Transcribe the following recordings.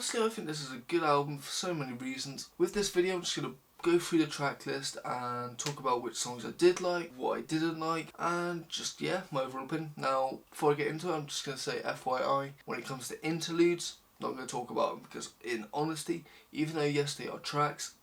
honestly, I think this is a good album for so many reasons. With this video, I'm just going to go through the track list and talk about which songs I did like, what I didn't like, and just, yeah, my overall opinion. Now, before I get into it, I'm just going to say FYI, when it comes to interludes, not going to talk about them because, in honesty, even though yes, they are tracks,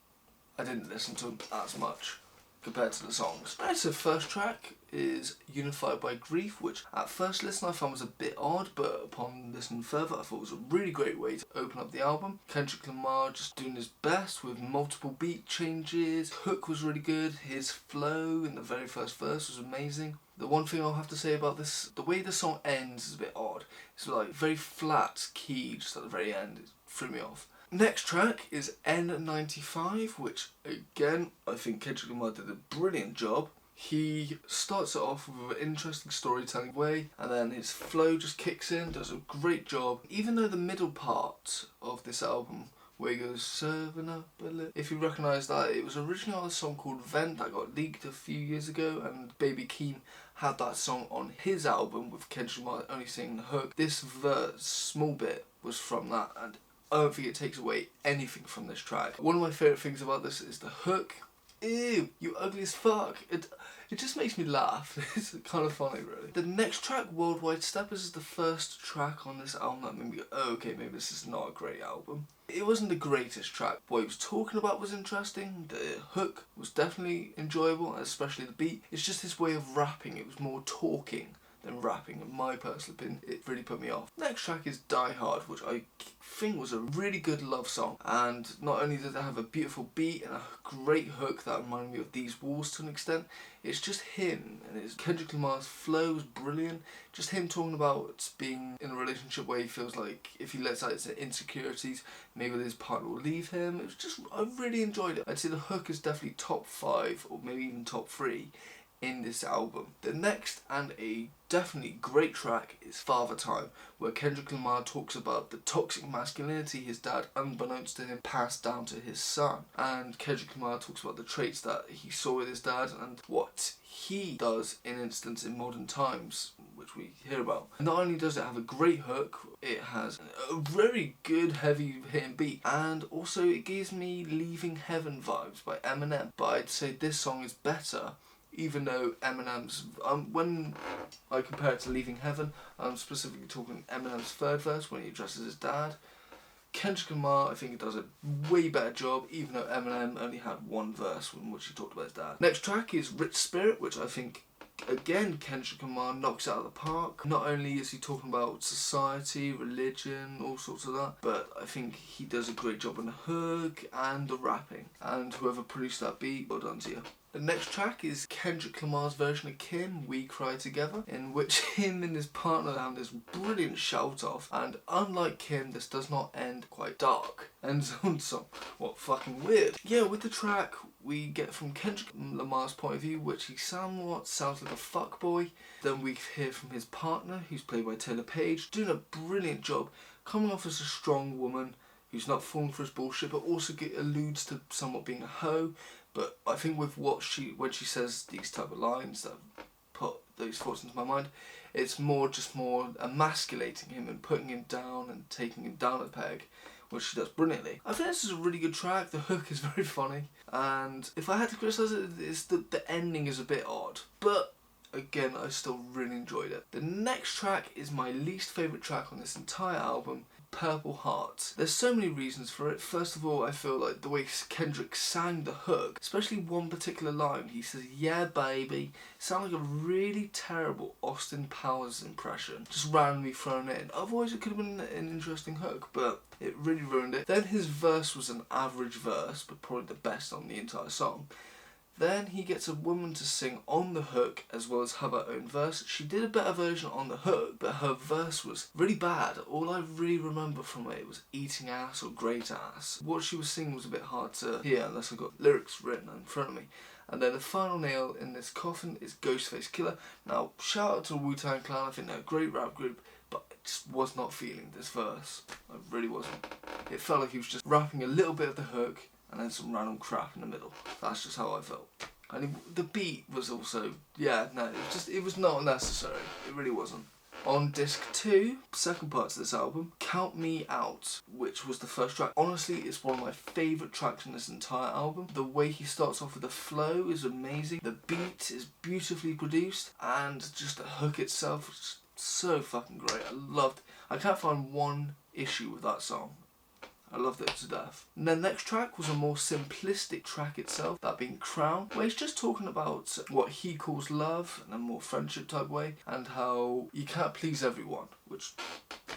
I didn't listen to them as much compared to the songs. Right, so first track is Unified by Grief, which at first listen I found was a bit odd, but upon listening further I thought it was a really great way to open up the album. Kendrick Lamar just doing his best with multiple beat changes. Hook was really good, his flow in the very first verse was amazing. The one thing I'll have to say about this, the way the song ends is a bit odd. It's like very flat key just at the very end, it threw me off. Next track is N95, which again, I think Kendrick Lamar did a brilliant job. He starts it off with an interesting storytelling way, and then his flow just kicks in, does a great job. Even though the middle part of this album, where he goes, serving up a little, if you recognise that, it was originally on a song called Vent that got leaked a few years ago, and Baby Keem had that song on his album with Kendrick Lamar only singing the hook. This verse, small bit, was from that, and I don't think it takes away anything from this track. One of my favourite things about this is the hook. Ew, you ugly as fuck. It just makes me laugh. It's kind of funny, really. The next track, Worldwide Steppers, is the first track on this album that made me go, oh, okay, maybe this is not a great album. It wasn't the greatest track. What he was talking about was interesting. The hook was definitely enjoyable, especially the beat. It's just his way of rapping. It was more talking than rapping, in my personal opinion. It really put me off. Next track is Die Hard, which I think was a really good love song, and not only did it have a beautiful beat and a great hook that reminded me of These Walls to an extent, it's just him, and it's Kendrick Lamar's flow is brilliant. Just him talking about being in a relationship where he feels like if he lets out his insecurities, maybe his partner will leave him. It was just, I really enjoyed it. I'd say the hook is definitely top 5 or maybe even top 3 in this album. The next and a definitely great track is Father Time, where Kendrick Lamar talks about the toxic masculinity his dad, unbeknownst to him, passed down to his son. And Kendrick Lamar talks about the traits that he saw with his dad and what he does in instance in modern times, which we hear about. Not only does it have a great hook, it has a very good heavy hitting beat, and also it gives me Leaving Heaven vibes by Eminem. But I'd say this song is better, even though Eminem's, when I compare it to Leaving Heaven, I'm specifically talking Eminem's third verse when he addresses his dad. Kendrick Lamar, I think he does a way better job, even though Eminem only had one verse in which he talked about his dad. Next track is Rich Spirit, which I think, again, Kendrick Lamar knocks out of the park. Not only is he talking about society, religion, all sorts of that, but I think he does a great job on the hook and the rapping. And whoever produced that beat, well done to you. The next track is Kendrick Lamar's version of Keem, We Cry Together, in which him and his partner have this brilliant shout off, and unlike Keem, this does not end quite dark. Ends on some, what, fucking weird. Yeah, with the track, we get from Kendrick Lamar's point of view, which he somewhat sounds like a fuckboy. Then we hear from his partner, who's played by Paige, doing a brilliant job, coming off as a strong woman who's not falling for his bullshit, but also alludes to somewhat being a hoe. But I think with when she says these type of lines that put those thoughts into my mind, it's more emasculating him and putting him down and taking him down a peg, which she does brilliantly. I think this is a really good track. The hook is very funny, and if I had to criticise it, it's the ending is a bit odd, but again, I still really enjoyed it. The next track is my least favourite track on this entire album, Purple Hearts. There's so many reasons for it. First of all, I feel like the way Kendrick sang the hook, especially one particular line, he says, "Yeah, baby," sounded like a really terrible Austin Powers impression, just randomly thrown in. Otherwise, it could have been an interesting hook, but it really ruined it. Then his verse was an average verse, but probably the best on the entire song. Then he gets a woman to sing on the hook as well as have her own verse. She did a better version on the hook, but her verse was really bad. All I really remember from it was eating ass or great ass. What she was singing was a bit hard to hear unless I got lyrics written in front of me. And then the final nail in this coffin is Ghostface Killah. Now, shout out to Wu-Tang Clan, I think they're a great rap group, but I just was not feeling this verse. I really wasn't. It felt like he was just rapping a little bit of the hook and then some random crap in the middle. That's just how I felt. And the beat was also, yeah, no, it was not necessary. It really wasn't. On disc 2, second part to this album, Count Me Out, which was the first track. Honestly, it's one of my favourite tracks in this entire album. The way he starts off with the flow is amazing. The beat is beautifully produced, and just the hook itself is so fucking great. I can't find one issue with that song. I loved it to death. And the next track was a more simplistic track itself, that being Crown, where he's just talking about what he calls love in a more friendship type way, and how you can't please everyone, which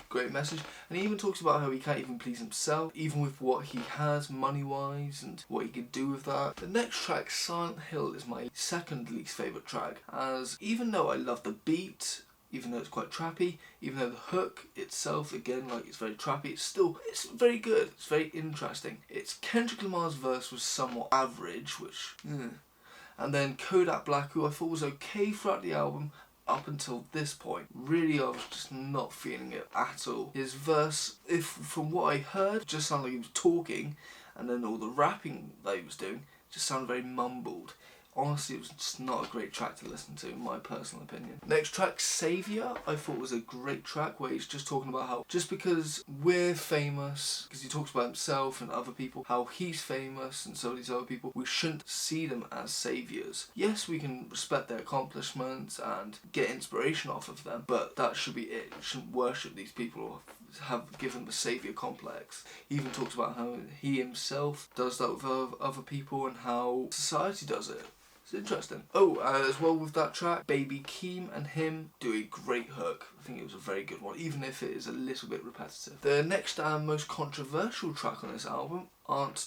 great message. And he even talks about how he can't even please himself, even with what he has money wise and what he can do with that. The next track, Silent Hill, is my second least favourite track, as even though I love the beat, even though it's quite trappy, even though the hook itself, again, like, it's very trappy, it's very good, it's very interesting. It's Kendrick Lamar's verse was somewhat average, which, and then Kodak Black, who I thought was okay throughout the album, up until this point. Really, I was just not feeling it at all. His verse, from what I heard, just sounded like he was talking, and then all the rapping that he was doing just sounded very mumbled. Honestly, it was just not a great track to listen to, in my personal opinion. Next track, Saviour, I thought was a great track, where he's just talking about how just because we're famous, because he talks about himself and other people, how he's famous and so are these other people, we shouldn't see them as saviours. Yes, we can respect their accomplishments and get inspiration off of them, but that should be it. You shouldn't worship these people or have given the saviour complex. He even talks about how he himself does that with other people and how society does it. It's interesting. As well with that track, Baby Keem and him do a great hook. I think it was a very good one, even if it is a little bit repetitive. The next and most controversial track on this album,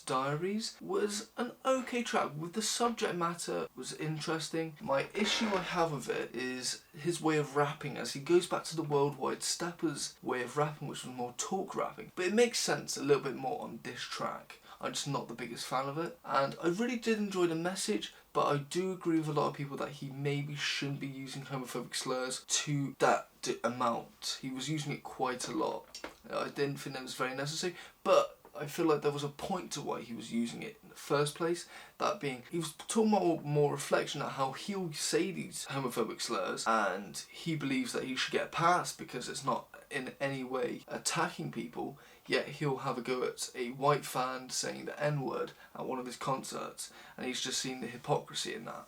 Diaries, was an okay track. With the subject matter, was interesting. My issue I have with it is his way of rapping, as he goes back to the Worldwide Steppers way of rapping, which was more talk rapping. But it makes sense a little bit more on this track. I'm just not the biggest fan of it. And I really did enjoy the message, but I do agree with a lot of people that he maybe shouldn't be using homophobic slurs to that amount. He was using it quite a lot. I didn't think that was very necessary, but I feel like there was a point to why he was using it in the first place. That being, he was talking about more reflection at how he'll say these homophobic slurs, and he believes that he should get a pass because it's not in any way attacking people, yet he'll have a go at a white fan saying the N-word at one of his concerts, and he's just seen the hypocrisy in that.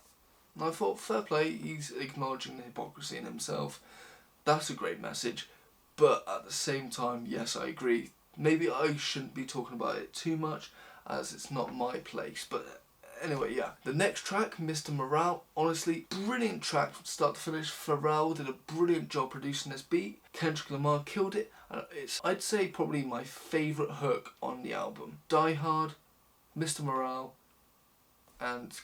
And I thought, fair play, he's acknowledging the hypocrisy in himself. That's a great message, but at the same time, yes, I agree. Maybe I shouldn't be talking about it too much, as it's not my place, but anyway, yeah. The next track, Mr. Morale, honestly, brilliant track from start to finish. Pharrell did a brilliant job producing this beat. Kendrick Lamar killed it, and it's, I'd say, probably my favourite hook on the album. Die Hard, Mr. Morale, and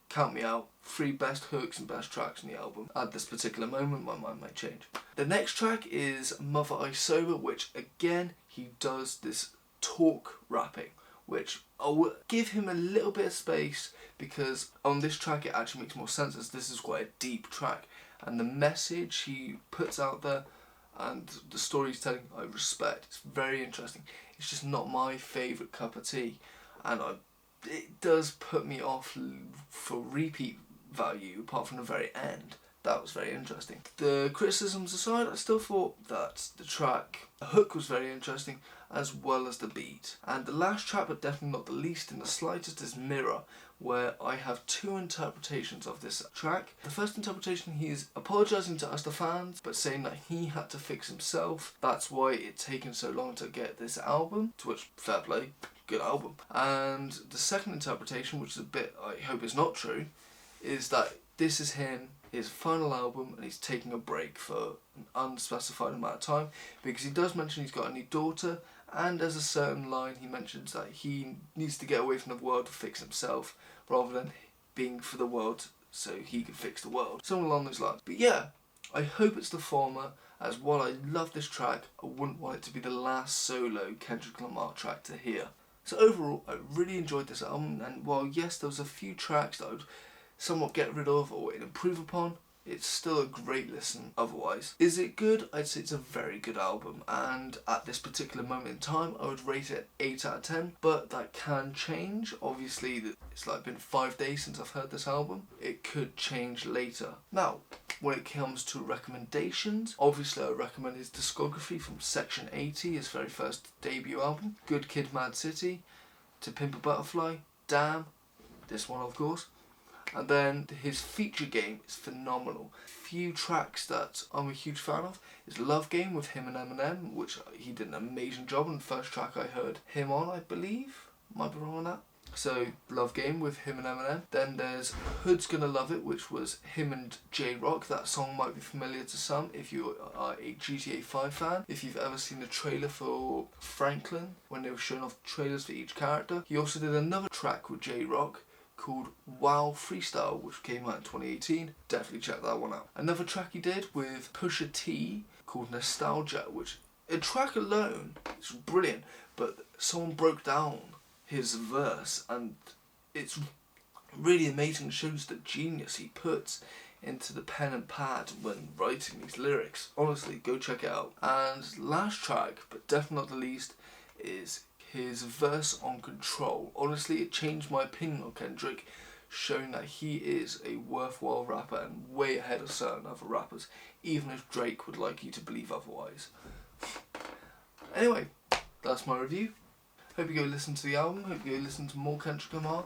Count Me Out, 3 best hooks and best tracks in the album. At this particular moment, my mind might change. The next track is Mother I Sober, which again, he does this talk rapping, which I'll give him a little bit of space, because on this track it actually makes more sense, as this is quite a deep track, and the message he puts out there and the story he's telling, I respect. It's very interesting. It's just not my favourite cup of tea, and it does put me off for repeat value, apart from the very end. That was very interesting. The criticisms aside, I still thought that the hook was very interesting, as well as the beat. And the last track, but definitely not the least in the slightest, is Mirror, where I have 2 interpretations of this track. The first interpretation, he is apologising to us, the fans, but saying that he had to fix himself. That's why it's taken so long to get this album, to which, fair play, good album. And the second interpretation, which is a bit, I hope is not true, is that this is his final album, and he's taking a break for an unspecified amount of time, because he does mention he's got a new daughter, and there's a certain line he mentions that he needs to get away from the world to fix himself, rather than being for the world so he can fix the world. Something along those lines. But yeah, I hope it's the former, as while I love this track, I wouldn't want it to be the last solo Kendrick Lamar track to hear. So overall, I really enjoyed this album, and while yes, there was a few tracks that I would somewhat get rid of or improve upon, it's still a great listen otherwise. Is it good? I'd say it's a very good album, and at this particular moment in time I would rate it 8 out of 10, but that can change. Obviously it's like been 5 days since I've heard this album. It could change later. Now, When it comes to recommendations, obviously I recommend his discography from Section 80, his very first debut album, Good Kid, Mad City, To Pimp a Butterfly, Damn, this one of course, and then his feature game is phenomenal. Few tracks that I'm a huge fan of is Love Game with him and Eminem, which he did an amazing job on. The first track I heard him on, I believe, might be wrong on that. So, Love Game with him and Eminem. Then there's Hood's Gonna Love It, which was him and J-Rock. That song might be familiar to some if you are a GTA 5 fan. If you've ever seen the trailer for Franklin, when they were showing off trailers for each character. He also did another track with J-Rock called Wow Freestyle, which came out in 2018. Definitely check that one out. Another track he did with Pusha T called Nostalgia, which a track alone is brilliant, but someone broke down his verse and it's really amazing. It shows the genius he puts into the pen and pad when writing these lyrics. Honestly, go check it out. And last track, but definitely not the least, is his verse on Control. Honestly, it changed my opinion on Kendrick, showing that he is a worthwhile rapper and way ahead of certain other rappers, even if Drake would like you to believe otherwise. Anyway, that's my review. Hope you go listen to the album, hope you go listen to more Kendrick Lamar.